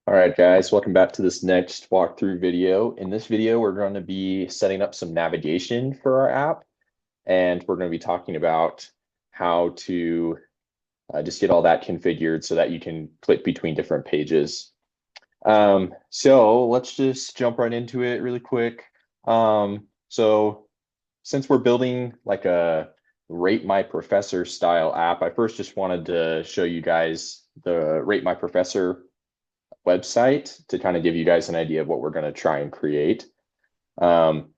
All right, guys, welcome back to this next walkthrough video. In this video, we're going to be setting up some navigation for our app, and we're going to be talking about how to just get all that configured so that you can click between different pages. So let's just jump right into it really quick. So since we're building like a Rate My Professor style app, I first just wanted to show you guys the Rate My Professor website to kind of give you guys an idea of what we're going to try and create. Um,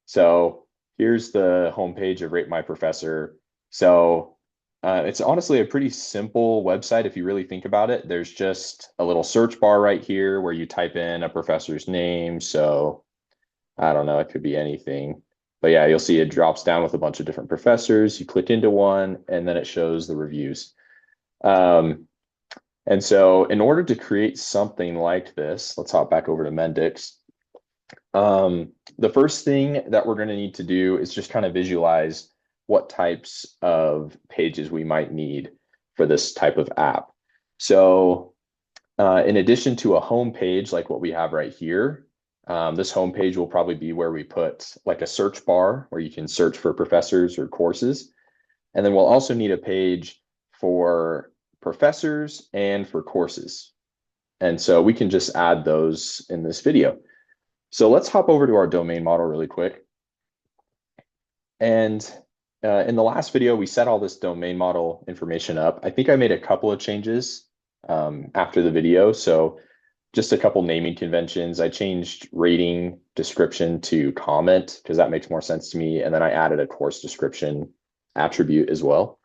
so here's the homepage of Rate My Professor. So it's honestly a pretty simple website if you really think about it. There's just a little search bar right here where you type in a professor's name. So I don't know, it could be anything. But yeah, you'll see it drops down with a bunch of different professors. You click into one, and then it shows the reviews. Um, and so in order to create something like this, let's hop back over to Mendix. The first thing that we're going to need to do is just kind of visualize what types of pages we might need for this type of app. So in addition to a home page like what we have right here, this home page will probably be where we put like a search bar where you can search for professors or courses. And then we'll also need a page for professors and for courses. And so we can just add those in this video. So let's hop over to our domain model really quick. And in the last video, we set all this domain model information up. I think I made a couple of changes after the video. So just a couple naming conventions. I changed rating description to comment because that makes more sense to me. And then I added a course description attribute as well.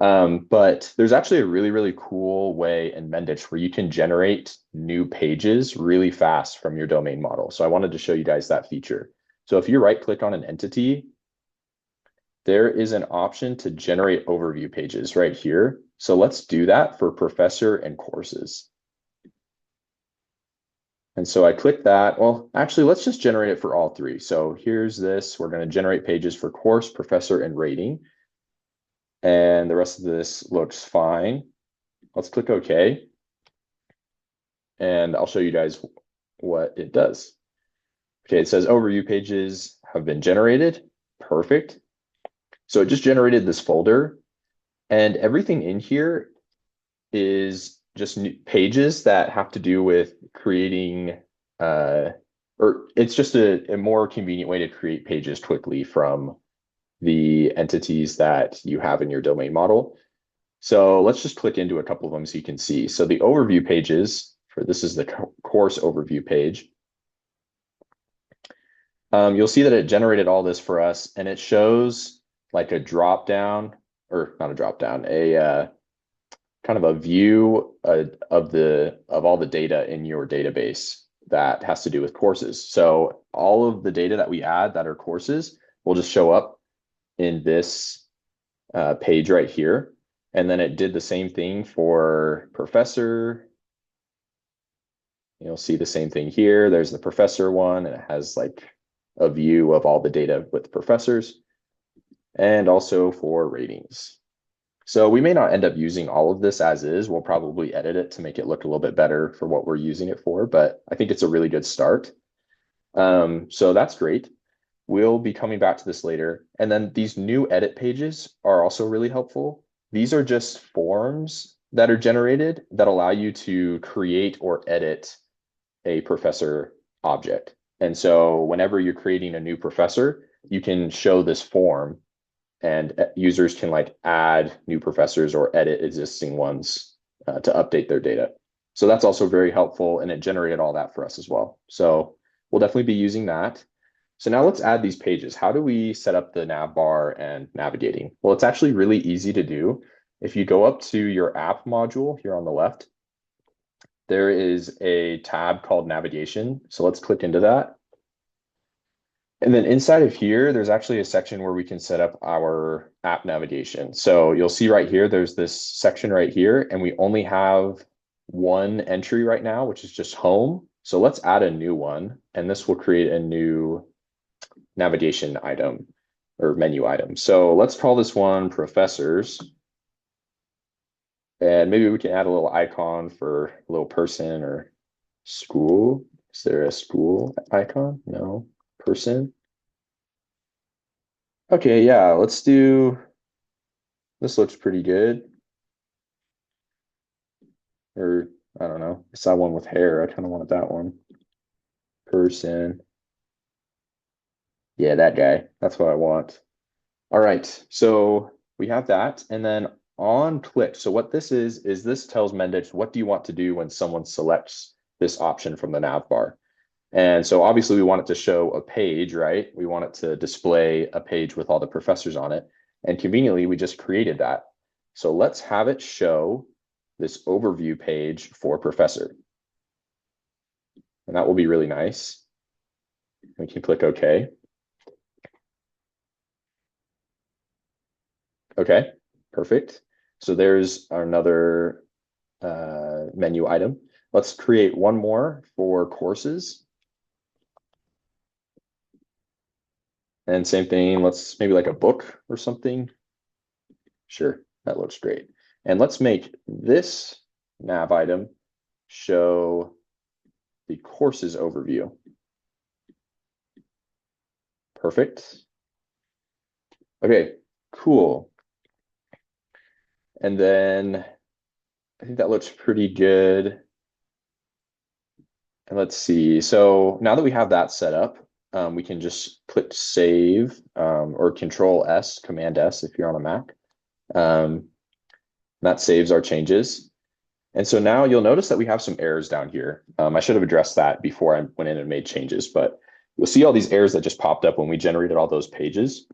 But there's actually a really, really cool way in Mendix where you can generate new pages really fast from your domain model. So I wanted to show you guys that feature. So if you right click on an entity, there is an option to generate overview pages right here. So let's do that for professor and courses. And so I click that. Well, actually, let's just generate it for all three. So here's this. We're going to generate pages for course, professor, and rating. And the rest of this looks fine. Let's click OK. And I'll show you guys what it does. Okay, it says overview pages have been generated. Perfect. So it just generated this folder. And everything in here is just new pages that have to do with creating, or it's just a more convenient way to create pages quickly from the entities that you have in your domain model. So let's just click into a couple of them so you can see. So the overview pages, for this is the course overview page. You'll see that it generated all this for us, and it shows like a drop down, or not a drop down, a kind of a view of all the data in your database that has to do with courses. So all of the data that we add that are courses will just show up in this page right here. And then it did the same thing for professor. You'll see the same thing here. There's the professor one, and it has like a view of all the data with professors, and also for ratings. So we may not end up using all of this as is. We'll probably edit it to make it look a little bit better for what we're using it for, but I think it's a really good start. So that's great. We'll be coming back to this later. And then these new edit pages are also really helpful. These are just forms that are generated that allow you to create or edit a professor object. And so whenever you're creating a new professor, you can show this form and users can like add new professors or edit existing ones to update their data. So that's also very helpful, and it generated all that for us as well. So we'll definitely be using that. So now let's add these pages. How do we set up the nav bar and navigating? Well, it's actually really easy to do. If you go up to your app module here on the left, there is a tab called navigation. So let's click into that. And then inside of here, there's actually a section where we can set up our app navigation. So you'll see right here, there's this section right here, and we only have one entry right now, which is just home. So let's add a new one, and this will create a new navigation item or menu item. So let's call this one professors. And maybe we can add a little icon for a little person or School. Is there a school icon? No. Person. Okay, yeah, let's do, this looks pretty good. Or I don't know. I saw one with hair. I kind of want that one. Person. Yeah, that guy. That's what I want. All right. So we have that. And then on click. So what this is this tells Mendix what do you want to do when someone selects this option from the nav bar. And so obviously we want it to show a page, right? We want it to display a page with all the professors on it. And conveniently, we just created that. So let's have it show this overview page for professor. And that will be really nice. We can click OK. Okay, perfect. So there's another menu item. Let's create one more for courses. And same thing, let's maybe like a book or something. Sure, that looks great. And let's make this nav item show the courses overview. Perfect. Okay, cool. And then I think that looks pretty good. And let's see. So now that we have that set up, we can just click save or Control S, Command S if you're on a Mac. That saves our changes. And so now you'll notice that we have some errors down here. I should have addressed that before I went in and made changes, but you'll see all these errors that just popped up when we generated all those pages.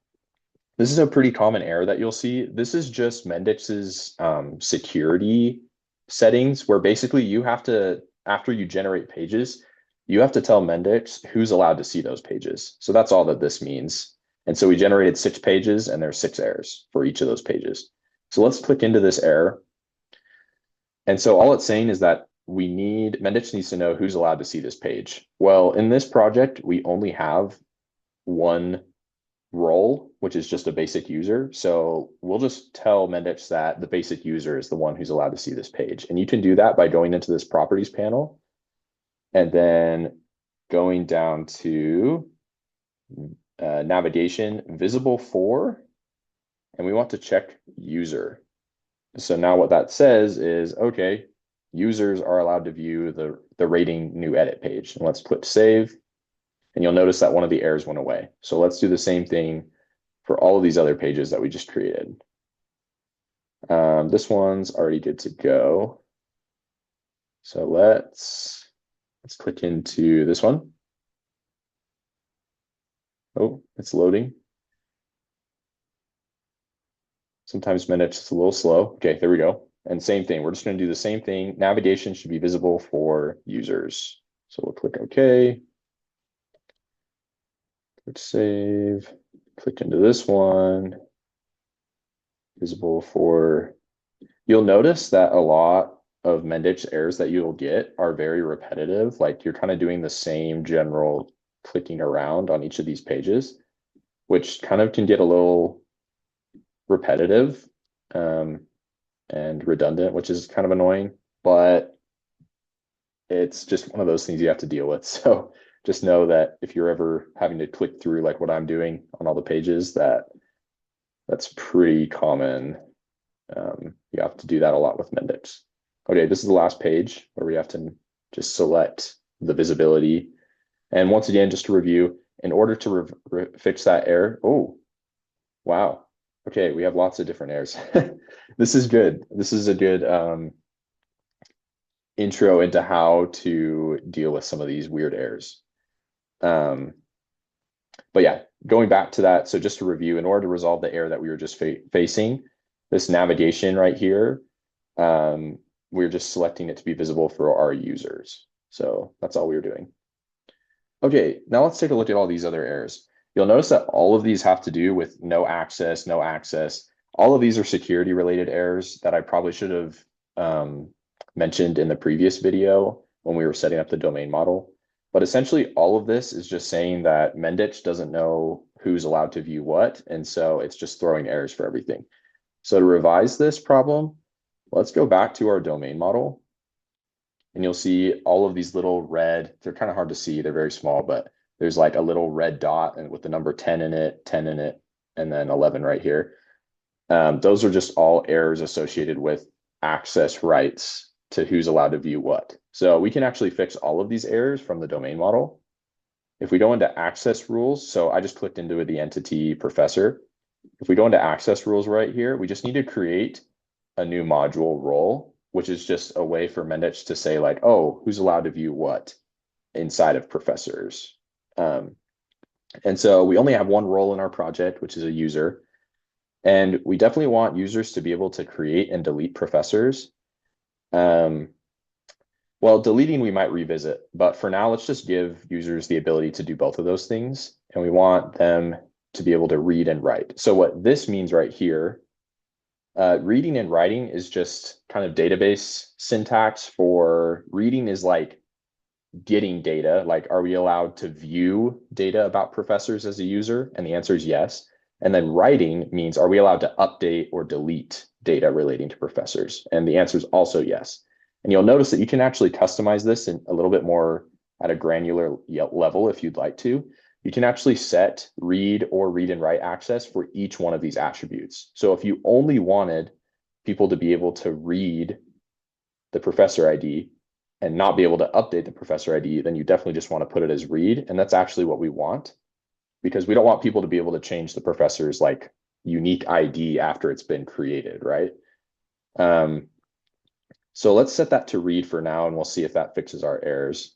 This is a pretty common error that you'll see. This is just Mendix's security settings, where basically you have to, after you generate pages, you have to tell Mendix who's allowed to see those pages. So that's all that this means. And so we generated 6 pages and there's 6 errors for each of those pages. So let's click into this error. And so all it's saying is that Mendix needs to know who's allowed to see this page. Well, in this project, we only have one role, which is just a basic user. So we'll just tell Mendix that the basic user is the one who's allowed to see this page. And you can do that by going into this properties panel and then going down to navigation, visible for, and we want to check user. So now what that says is, okay, users are allowed to view the rating new edit page. And let's click save. And you'll notice that one of the errors went away. So let's do the same thing for all of these other pages that we just created. This one's already good to go. So let's click into this one. Oh, it's loading. Sometimes Mendix is a little slow. Okay, there we go. And same thing, we're just going to do the same thing. Navigation should be visible for users. So we'll click OK. Click save. Click into this one. Visible for. You'll notice that a lot of Mendix errors that you'll get are very repetitive. Like you're kind of doing the same general clicking around on each of these pages, which kind of can get a little repetitive and redundant, which is kind of annoying, but it's just one of those things you have to deal with. So just know that if you're ever having to click through like what I'm doing on all the pages, that's pretty common. You have to do that a lot with Mendix. Okay, this is the last page where we have to just select the visibility. And once again, just to review, in order to fix that error, oh, wow. Okay, we have lots of different errors. This is good. This is a good intro into how to deal with some of these weird errors. But yeah, going back to that, so just to review, in order to resolve the error that we were just facing, this navigation right here, we're just selecting it to be visible for our users. So that's all we were doing. Okay, now let's take a look at all these other errors. You'll notice that all of these have to do with no access, no access. All of these are security related errors that I probably should have mentioned in the previous video when we were setting up the domain model. But essentially all of this is just saying that Mendix doesn't know who's allowed to view what. And so it's just throwing errors for everything. So to revise this problem, let's go back to our domain model. and you'll see all of these little red, they're kind of hard to see, they're very small, but there's like a little red dot and with the number 10 in it, 10 in it, and then 11 right here. Those are just all errors associated with access rights to who's allowed to view what. So we can actually fix all of these errors from the domain model. If we go into access rules, so I just clicked into the entity professor. If we go into access rules right here, we just need to create a new module role, which is just a way for Mendix to say like, oh, who's allowed to view what inside of professors. And so we only have one role in our project, which is a user. And we definitely want users to be able to create and delete professors. Well, deleting we might revisit, but for now, let's just give users the ability to do both of those things. And we want them to be able to read and write. So what this means right here, reading and writing is just kind of database syntax for reading is like getting data, like are we allowed to view data about professors as a user? And the answer is yes. And then writing means are we allowed to update or delete data relating to professors? And the answer is also yes. And you'll notice that you can actually customize this in a little bit more at a granular level if you'd like to. You can actually set read or read and write access for each one of these attributes. So if you only wanted people to be able to read the professor ID and not be able to update the professor ID, then you definitely just want to put it as read. And that's actually what we want, because we don't want people to be able to change the professor's like unique ID after it's been created, right? So let's set that to read for now, and we'll see if that fixes our errors.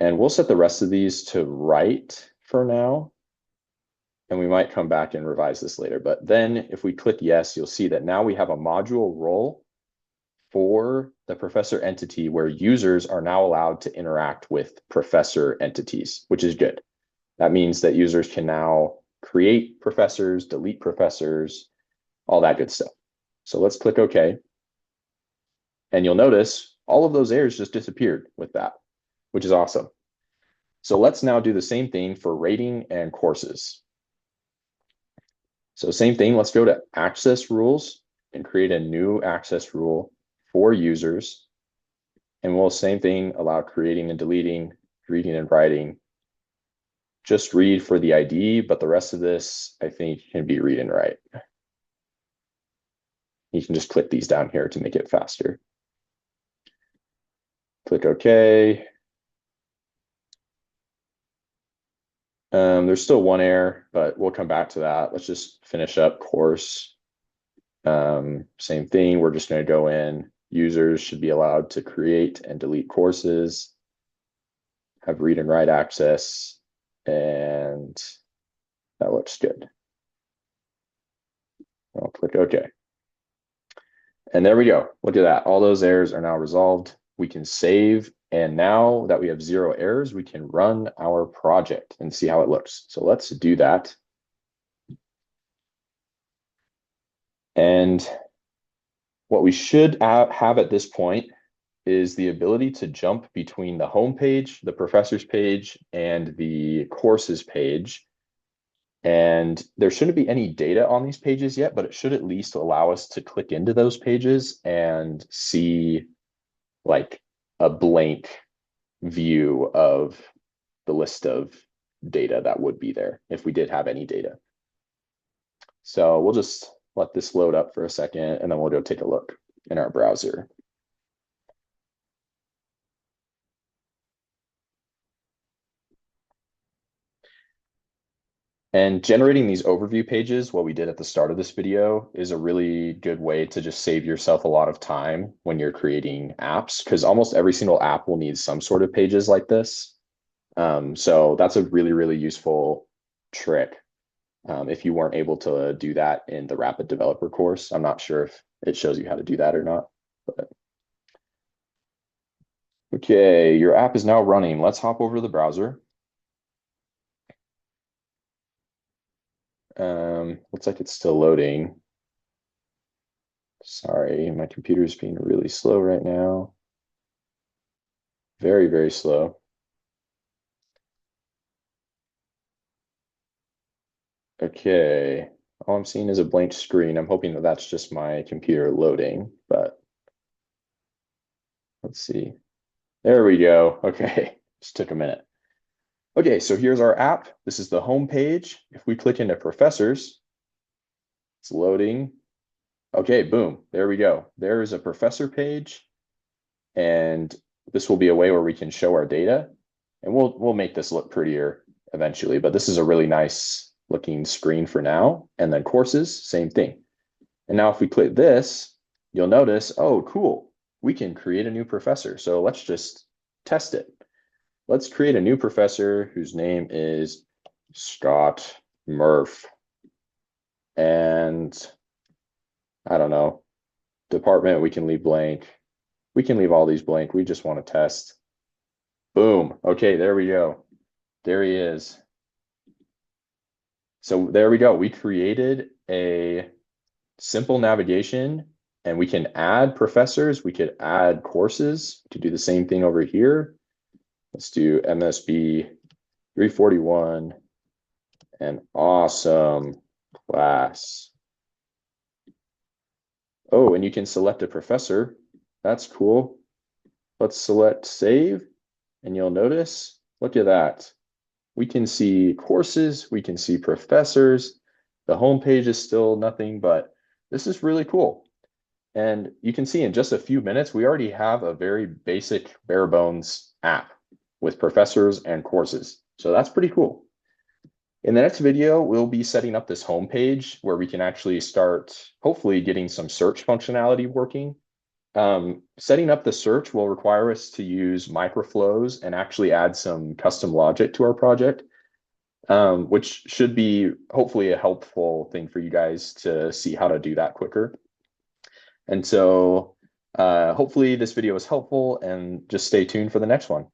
And we'll set the rest of these to write for now. And we might come back and revise this later. But then if we click yes, you'll see that now we have a module role for the professor entity where users are now allowed to interact with professor entities, which is good. That means that users can now create professors, delete professors, all that good stuff. So let's click OK. And you'll notice all of those errors just disappeared with that, which is awesome. So let's now do the same thing for rating and courses. So same thing, let's go to access rules and create a new access rule for users. And we'll same thing, allow creating and deleting, reading and writing. Just read for the ID, but the rest of this, I think, can be read and write. You can just click these down here to make it faster. Click OK. There's still one error, but we'll come back to that. Let's just finish up course. Same thing, we're just going to go in. Users should be allowed to create and delete courses, have read and write access, and that looks good. I'll click OK. And there we go. Look at that. All those errors are now resolved. We can save. And now that we have 0 errors, we can run our project and see how it looks. So let's do that. And what we should have at this point is the ability to jump between the home page, the professor's page, and the courses page. And there shouldn't be any data on these pages yet, but it should at least allow us to click into those pages and see like a blank view of the list of data that would be there if we did have any data. So we'll just let this load up for a second, and then we'll go take a look in our browser. And generating these overview pages, what we did at the start of this video, is a really good way to just save yourself a lot of time when you're creating apps, because almost every single app will need some sort of pages like this. So that's a really, really useful trick. If you weren't able to do that in the Rapid Developer course, I'm not sure if it shows you how to do that or not. But okay, your app is now running. Let's hop over to the browser. Looks like it's still loading. Sorry, my computer is being really slow right now. Very, very slow. Okay, all I'm seeing is a blank screen. I'm hoping that that's just my computer loading, but let's see. There we go. Okay, just took a minute. Okay, so here's our app. This is the home page. If we click into professors, it's loading. Okay, boom, there we go. There is a professor page, and this will be a way where we can show our data. And we'll make this look prettier eventually, but this is a really nice looking screen for now. And then courses, same thing. And now if we click this, you'll notice, oh, cool, we can create a new professor. So let's just test it. Let's create a new professor whose name is Scott Murph. And I don't know, department, we can leave blank. We can leave all these blank. We just want to test. Boom. Okay, there we go. There he is. So there we go. We created a simple navigation and we can add professors. We could add courses to do the same thing over here. Let's do MSB 341 and awesome class. Oh, and you can select a professor. That's cool. Let's select save, and you'll notice, look at that. We can see courses, we can see professors. The home page is still nothing, but this is really cool. And you can see in just a few minutes, we already have a very basic bare bones app with professors and courses. So that's pretty cool. In the next video, we'll be setting up this home page where we can actually start hopefully getting some search functionality working. Setting up the search will require us to use microflows and actually add some custom logic to our project, which should be hopefully a helpful thing for you guys to see how to do that quicker. And so hopefully this video was helpful, and just stay tuned for the next one.